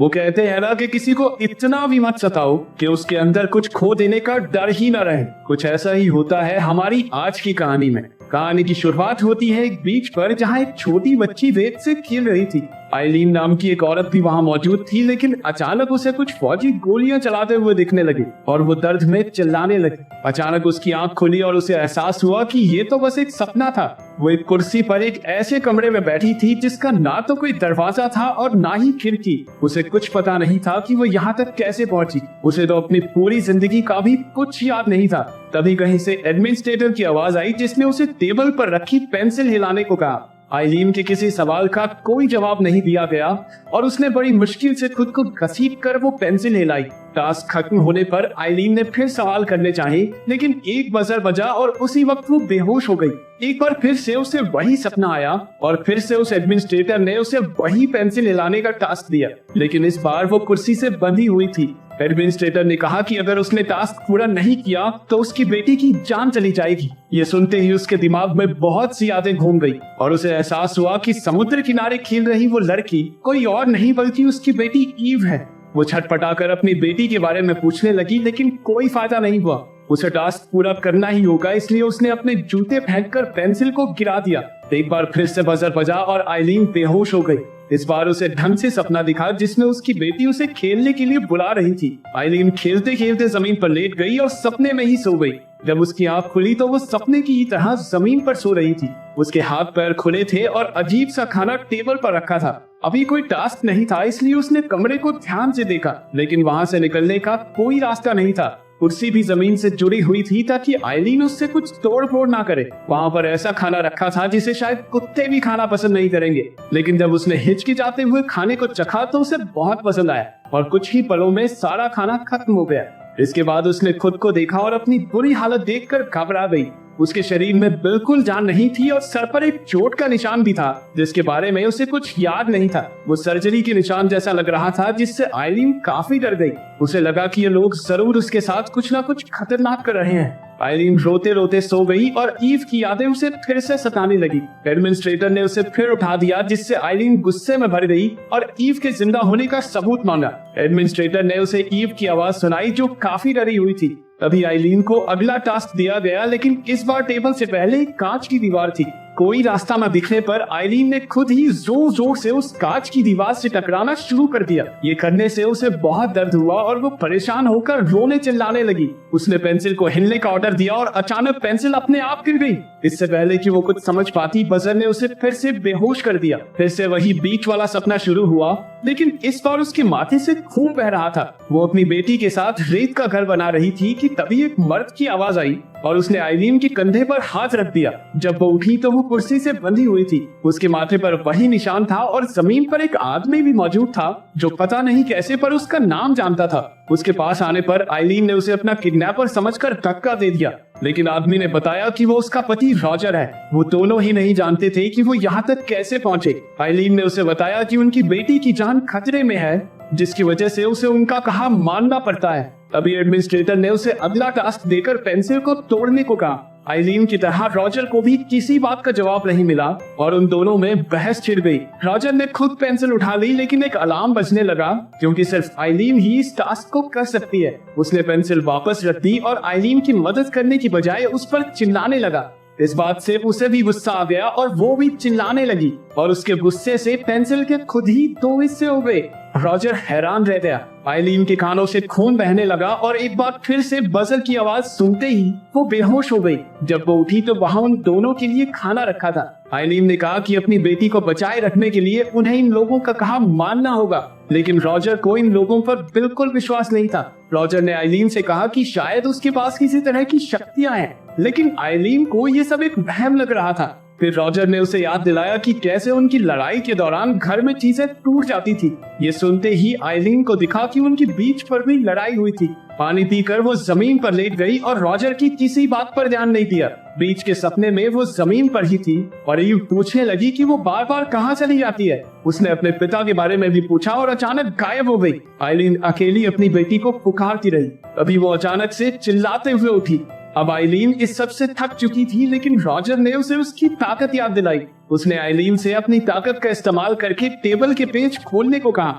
वो कहते हैं ना कि किसी को इतना भी मत सताओ कि उसके अंदर कुछ खो देने का डर ही न रहे। कुछ ऐसा ही होता है हमारी आज की कहानी में। कहानी की शुरुआत होती है एक बीच पर जहाँ एक छोटी बच्ची रेत से खेल रही थी। आइलीन नाम की एक औरत भी वहाँ मौजूद थी, लेकिन अचानक उसे कुछ फौजी गोलियां चलाते हुए दिखने लगे और वो दर्द में चिल्लाने लगी। अचानक उसकी आंख खुली और उसे एहसास हुआ कि ये तो बस एक सपना था। वो एक कुर्सी पर एक ऐसे कमरे में बैठी थी जिसका ना तो कोई दरवाजा था और ना ही खिड़की। उसे कुछ पता नहीं था कि वो यहाँ तक कैसे पहुंची। उसे तो अपनी पूरी जिंदगी का भी कुछ याद नहीं था। तभी कहीं से एडमिनिस्ट्रेटर की आवाज आई जिसने उसे टेबल पर रखी पेंसिल हिलाने को कहा। आइलीन के किसी सवाल का कोई जवाब नहीं दिया गया और उसने बड़ी मुश्किल से खुद को घसीट कर वो पेंसिल हिलाई। टास्क खत्म होने पर आइलीन ने फिर सवाल करने चाहे, लेकिन एक बजर बजा और उसी वक्त वो बेहोश हो गई। एक बार फिर से उसे वही सपना आया और फिर से उस एडमिनिस्ट्रेटर ने उसे वही पेंसिल हिलाने का टास्क दिया, लेकिन इस बार वो कुर्सी से बंधी हुई थी। एडमिनिस्ट्रेटर ने कहा कि अगर उसने टास्क पूरा नहीं किया तो उसकी बेटी की जान चली जाएगी। ये सुनते ही उसके दिमाग में बहुत सी यादें घूम गई और उसे एहसास हुआ कि समुद्र किनारे खेल रही वो लड़की कोई और नहीं बल्कि उसकी बेटी ईव है। वो छटपटाकर अपनी बेटी के बारे में पूछने लगी, लेकिन कोई फायदा नहीं हुआ। उसे टास्क पूरा करना ही होगा, इसलिए उसने अपने जूते फेंककर पेंसिल को गिरा दिया। एक बार फिर से बजर बजा और आइलीन बेहोश हो गई। इस बार उसे ढंग से सपना दिखा जिसमें उसकी बेटी उसे खेलने के लिए बुला रही थी। आइलीन खेलते खेलते जमीन पर लेट गई और सपने में ही सो गई। जब उसकी आंख खुली तो वो सपने की तरह जमीन पर सो रही थी। उसके हाथ पैर खुले थे और अजीब सा खाना टेबल पर रखा था। अभी कोई टास्क नहीं था, इसलिए उसने कमरे को ध्यान से देखा, लेकिन वहाँ से निकलने का कोई रास्ता नहीं था। कुर्सी भी जमीन से जुड़ी हुई थी ताकि आइलीन उससे कुछ तोड़ फोड़ ना करे। वहाँ पर ऐसा खाना रखा था जिसे शायद कुत्ते भी खाना पसंद नहीं करेंगे, लेकिन जब उसने हिचकिचाते हुए खाने को चखा तो उसे बहुत पसंद आया और कुछ ही पलों में सारा खाना खत्म हो गया। इसके बाद उसने खुद को देखा और अपनी बुरी हालत देखकर घबरा गई। उसके शरीर में बिल्कुल जान नहीं थी और सर पर एक चोट का निशान भी था जिसके बारे में उसे कुछ याद नहीं था। वो सर्जरी के निशान जैसा लग रहा था, जिससे आइलीन काफी डर गई। उसे लगा कि ये लोग जरूर उसके साथ कुछ ना कुछ खतरनाक कर रहे हैं। आइलीन रोते रोते सो गई और ईव की यादें उसे फिर से सताने लगी। एडमिनिस्ट्रेटर ने उसे फिर उठा दिया, जिससे आइलीन गुस्से में भर गई और ईव के जिंदा होने का सबूत मांगा। एडमिनिस्ट्रेटर ने उसे ईव की आवाज सुनाई जो काफी डरी हुई थी। तभी आइलीन को अगला टास्क दिया गया, लेकिन इस बार टेबल से पहले एक कांच की दीवार थी। कोई रास्ता न दिखने पर आइलीन ने खुद ही जोर जोर से उस कांच की दीवार से टकराना शुरू कर दिया। ये करने से उसे बहुत दर्द हुआ और वो परेशान होकर रोने चिल्लाने लगी। उसने पेंसिल को हिलने का ऑर्डर दिया और अचानक पेंसिल अपने आप गिर गई। इससे पहले कि वो कुछ समझ पाती, बजर ने उसे फिर से बेहोश कर दिया। फिर से वही बीच वाला सपना शुरू हुआ, लेकिन इस बार उसके माथे से खून बह रहा था। वो अपनी बेटी के साथ रेत का घर बना रही थी कि तभी एक मर्द की आवाज आई और उसने आइलीन के कंधे पर हाथ रख दिया। जब वो उठी तो वो कुर्सी से बंधी हुई थी। उसके माथे पर वही निशान था और जमीन पर एक आदमी भी मौजूद था जो पता नहीं कैसे पर उसका नाम जानता था। उसके पास आने पर आइलीन ने उसे अपना किडनैपर समझकर धक्का दे दिया, लेकिन आदमी ने बताया कि वो उसका पति रॉजर है। वो दोनों ही नहीं जानते थे कि वो यहाँ तक कैसे पहुँचे। आइलीन ने उसे बताया कि उनकी बेटी की जान खतरे में है, जिसकी वजह से उसे उनका कहा मानना पड़ता है। तभी एडमिनिस्ट्रेटर ने उसे अगला टास्क देकर पेंसिल को तोड़ने को कहा। आइलीन की तरह रॉजर को भी किसी बात का जवाब नहीं मिला और उन दोनों में बहस छिड़ गई। रॉजर ने खुद पेंसिल उठा ली, लेकिन एक अलार्म बजने लगा क्योंकि सिर्फ आइलीन ही इस टास्क को कर सकती है। उसने पेंसिल वापस रख दी और आइलीन की मदद करने की बजाय उस पर चिल्लाने लगा। इस बात से उसे भी गुस्सा आ गया और वो भी चिल्लाने लगी और उसके गुस्से से पेंसिल के खुद ही दो हिस्से हो गए। रॉजर हैरान रह गया। आइलीन के कानों से खून बहने लगा और एक बार फिर से बजर की आवाज सुनते ही वो बेहोश हो गई। जब वो उठी तो वहाँ उन दोनों के लिए खाना रखा था। आइलीन ने कहा कि अपनी बेटी को बचाए रखने के लिए उन्हें इन लोगों का कहा मानना होगा, लेकिन रॉजर को इन लोगों पर बिल्कुल विश्वास नहीं था। रॉजर ने आइलीन से कहा कि शायद उसके पास किसी तरह की शक्तियां हैं, लेकिन आइलीन को ये सब एक वहम लग रहा था। फिर रॉजर ने उसे याद दिलाया कि कैसे उनकी लड़ाई के दौरान घर में चीजें टूट जाती थी। ये सुनते ही आइलीन को दिखा कि उनकी बीच पर भी लड़ाई हुई थी। पानी पीकर वो जमीन पर लेट गई और रॉजर की किसी बात पर ध्यान नहीं दिया। बीच के सपने में वो जमीन पर ही थी और ईव पूछने लगी कि वो बार बार कहाँ चली जाती है। उसने अपने पिता के बारे में भी पूछा और अचानक गायब हो गई। आइलीन अकेली अपनी बेटी को पुकारती रही। अभी वो अचानक से चिल्लाते हुए उठी। अब आइलीन इस सब से थक चुकी थी, लेकिन रॉजर ने उसे उसकी ताकत याद दिलाई। उसने आइलीन से अपनी ताकत का इस्तेमाल करके टेबल के पेज खोलने को कहा।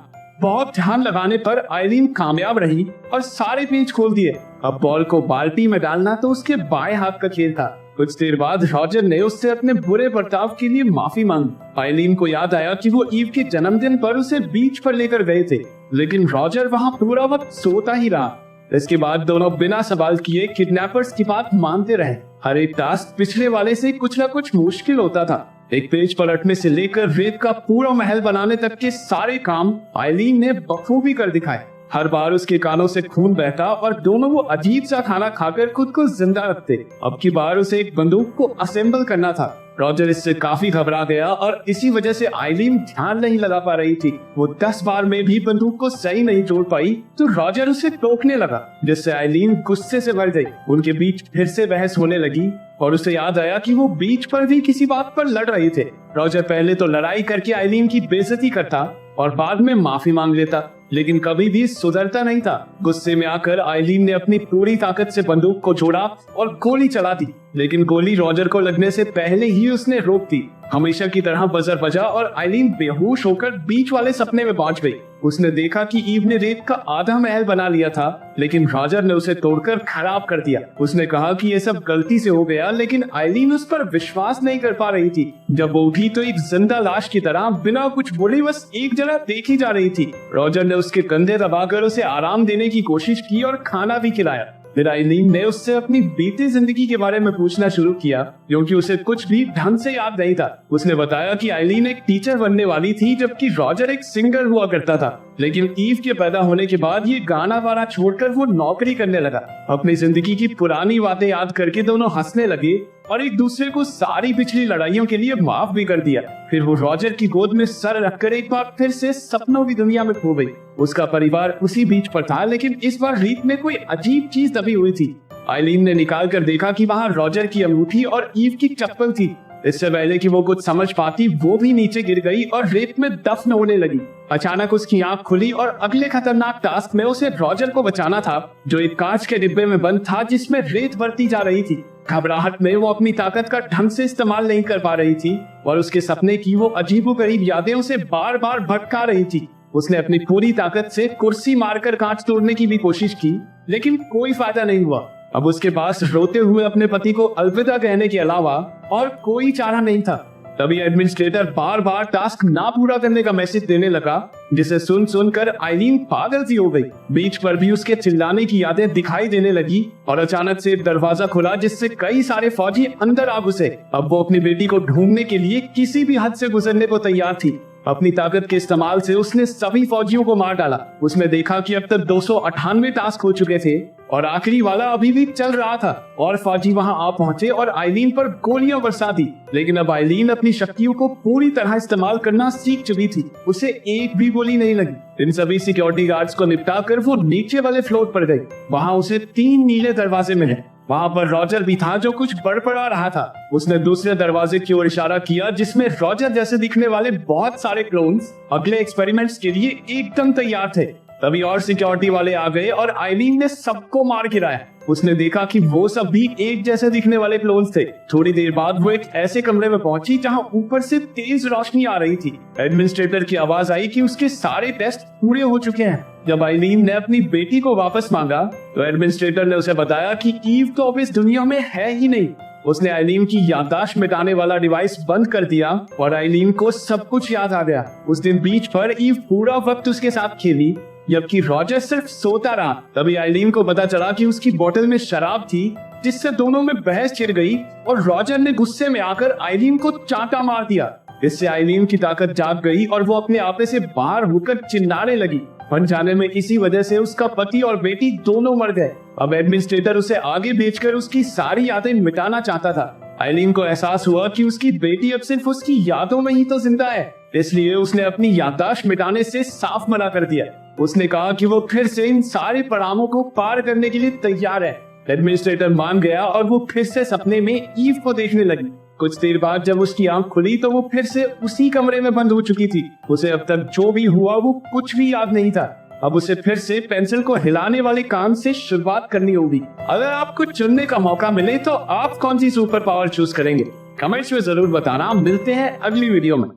बहुत ध्यान लगाने पर आइलीन कामयाब रही और सारे पेज खोल दिए। अब बॉल को बाल्टी में डालना तो उसके बाएं हाथ का खेल था। कुछ देर बाद रॉजर ने उससे अपने बुरे बर्ताव के लिए माफी मांगी। आइलीन को याद आया कि वो ईव के जन्मदिन पर उसे बीच पर लेकर गए थे, लेकिन रॉजर वहाँ पूरा वक्त सोता ही रहा। इसके बाद दोनों बिना सवाल किए किडनैपर्स की बात मानते रहे। हर एक टास्क पिछले वाले से कुछ न कुछ मुश्किल होता था। एक पेज पलटने से लेकर रेत का पूरा महल बनाने तक के सारे काम आइलीन ने बखूबी कर दिखाए। हर बार उसके कानों से खून बहता और दोनों वो अजीब सा खाना खाकर खुद को जिंदा रखते। अब की बार उसे एक बंदूक को असेंबल करना था। रॉजर इससे काफी घबरा गया और इसी वजह से आइलीन ध्यान नहीं लगा पा रही थी। वो 10 बार में भी बंदूक को सही नहीं जोड़ पाई तो रॉजर उसे टोकने लगा, जिससे आइलीन गुस्से से भर गई। उनके बीच फिर से बहस होने लगी और उसे याद आया कि वो बीच पर भी किसी बात पर लड़ रहे थे। रॉजर पहले तो लड़ाई करके आइलीन की बेइज्जती करता और बाद में माफी मांग लेता, लेकिन कभी भी सुधरता नहीं था। गुस्से में आकर आइलीन ने अपनी पूरी ताकत से बंदूक को छोड़ा और गोली चला दी, लेकिन गोली रॉजर को लगने से पहले ही उसने रोक दी। हमेशा की तरह बजर बजा और आइलीन बेहोश होकर बीच वाले सपने में पहुंच गई। उसने देखा कि ईव ने रेत का आधा महल बना लिया था, लेकिन रॉजर ने उसे तोड़कर खराब कर दिया। उसने कहा कि ये सब गलती से हो गया, लेकिन आइलीन उस पर विश्वास नहीं कर पा रही थी। जब वो उठी तो एक जिंदा लाश की तरह बिना कुछ बोले बस एक जगह देखी जा रही थी। रॉजर ने उसके कंधे दबाकर उसे आराम देने की कोशिश की और खाना भी खिलाया। फिर आइलीन ने उससे अपनी बीती जिंदगी के बारे में पूछना शुरू किया, क्योंकि उसे कुछ भी ढंग से याद नहीं था। उसने बताया कि आइलीन एक टीचर बनने वाली थी, जबकि रॉजर एक सिंगर हुआ करता था, लेकिन ईव के पैदा होने के बाद ये गाना वाना छोड़कर वो नौकरी करने लगा। अपनी जिंदगी की पुरानी बातें याद करके दोनों हंसने लगे और एक दूसरे को सारी पिछली लड़ाइयों के लिए माफ भी कर दिया। फिर वो रॉजर की गोद में सर रखकर एक बार फिर से सपनों की दुनिया में खो गई। उसका परिवार उसी बीच पर था, लेकिन इस बार रेत में कोई अजीब चीज दबी हुई थी। आइलीन ने निकाल कर देखा कि वहाँ रॉजर की अंगूठी और ईव की चप्पल थी। इससे पहले कि वो कुछ समझ पाती, वो भी नीचे गिर गई और रेत में दफन होने लगी। अचानक उसकी आंख खुली और अगले खतरनाक टास्क में उसे रॉजर को बचाना था, जो एक कांच के डिब्बे में बंद था जिसमें रेत बढ़ती जा रही थी। घबराहट में वो अपनी ताकत का ढंग से इस्तेमाल नहीं कर पा रही थी और उसके सपने की वो अजीबोगरीब यादें उसे बार बार भटका रही थी। उसने अपनी पूरी ताकत से कुर्सी मारकर कांच तोड़ने की भी कोशिश की, लेकिन कोई फायदा नहीं हुआ। अब उसके पास रोते हुए अपने पति को अलविदा कहने के अलावा और कोई चारा नहीं था। तभी एडमिनिस्ट्रेटर बार बार टास्क ना पूरा करने का मैसेज देने लगा, जिसे सुन सुनकर आइलीन पागल सी हो गई। बीच पर भी उसके चिल्लाने की यादें दिखाई देने लगी और अचानक से एक दरवाजा खुला, जिससे कई सारे फौजी अंदर आ घुसे। अब वो अपनी बेटी को ढूंढने के लिए किसी भी हद से गुजरने को तैयार थी। अपनी ताकत के इस्तेमाल से उसने सभी फौजियों को मार डाला। उसने देखा कि अब तक 298 टास्क हो चुके थे और आखिरी वाला अभी भी चल रहा था और फौजी वहां आ पहुंचे और आइलीन पर गोलियां बरसा दी। लेकिन अब आइलीन अपनी शक्तियों को पूरी तरह इस्तेमाल करना सीख चुकी थी। उसे एक भी गोली नहीं लगी। इन सभी सिक्योरिटी गार्ड्स को निपटाकर वो नीचे वाले फ्लोर पर गई। वहां उसे 3 नीले दरवाजे मिले। वहां पर रॉजर भी था, जो कुछ बड़बड़ा रहा था। उसने दूसरे दरवाजे की ओर इशारा किया, जिसमें रॉजर जैसे दिखने वाले बहुत सारे क्लोन्स अगले एक्सपेरिमेंट्स के लिए एकदम तैयार थे। तभी और सिक्योरिटी वाले आ गए और आइलीन ने सबको मार गिराया। उसने देखा कि वो सब भी एक जैसे दिखने वाले क्लोन्स थे। थोड़ी देर बाद वो एक ऐसे कमरे में पहुंची जहां ऊपर से तेज रोशनी आ रही थी। एडमिनिस्ट्रेटर की आवाज आई कि उसके सारे टेस्ट पूरे हो चुके हैं। जब आइलीन ने अपनी बेटी को वापस मांगा तो एडमिनिस्ट्रेटर ने उसे बताया कि ईव तो अब इस दुनिया में है ही नहीं। उसने आइलीन की याददाश्त मिटाने वाला डिवाइस बंद कर दिया और आइलीन को सब कुछ याद आ गया। उस दिन बीच पर ईव पूरा वक्त उसके साथ खेली, जबकि रॉजर सिर्फ सोता रहा। तभी आइलीन को पता चला कि उसकी बोतल में शराब थी, जिससे दोनों में बहस छिड़ गई और रॉजर ने गुस्से में आकर आइलीन को चांटा मार दिया। इससे आइलीन की ताकत जाग गई और वो अपने आपे से बाहर होकर चिल्लाने लगी। बन जाने में इसी वजह से उसका पति और बेटी दोनों मर गए। अब एडमिनिस्ट्रेटर उसे आगे भेजकर उसकी सारी यादें मिटाना चाहता था। आइलीन को एहसास हुआ कि उसकी बेटी अब सिर्फ उसकी यादों में ही तो जिंदा है, इसलिए उसने अपनी याददाश्त मिटाने से साफ मना कर दिया। उसने कहा कि वो फिर से इन सारे पड़ावों को पार करने के लिए तैयार है। एडमिनिस्ट्रेटर मान गया और वो फिर से सपने में ईव को देखने लगी। कुछ देर बाद जब उसकी आंख खुली तो वो फिर से उसी कमरे में बंद हो चुकी थी। उसे अब तक जो भी हुआ वो कुछ भी याद नहीं था। अब उसे फिर से पेंसिल को हिलाने वाले काम से शुरुआत करनी होगी। अगर आपको चुनने का मौका मिले तो आप कौन सी सुपर पावर चूज करेंगे? कमेंट्स में जरूर बताना। मिलते हैं अगली वीडियो में।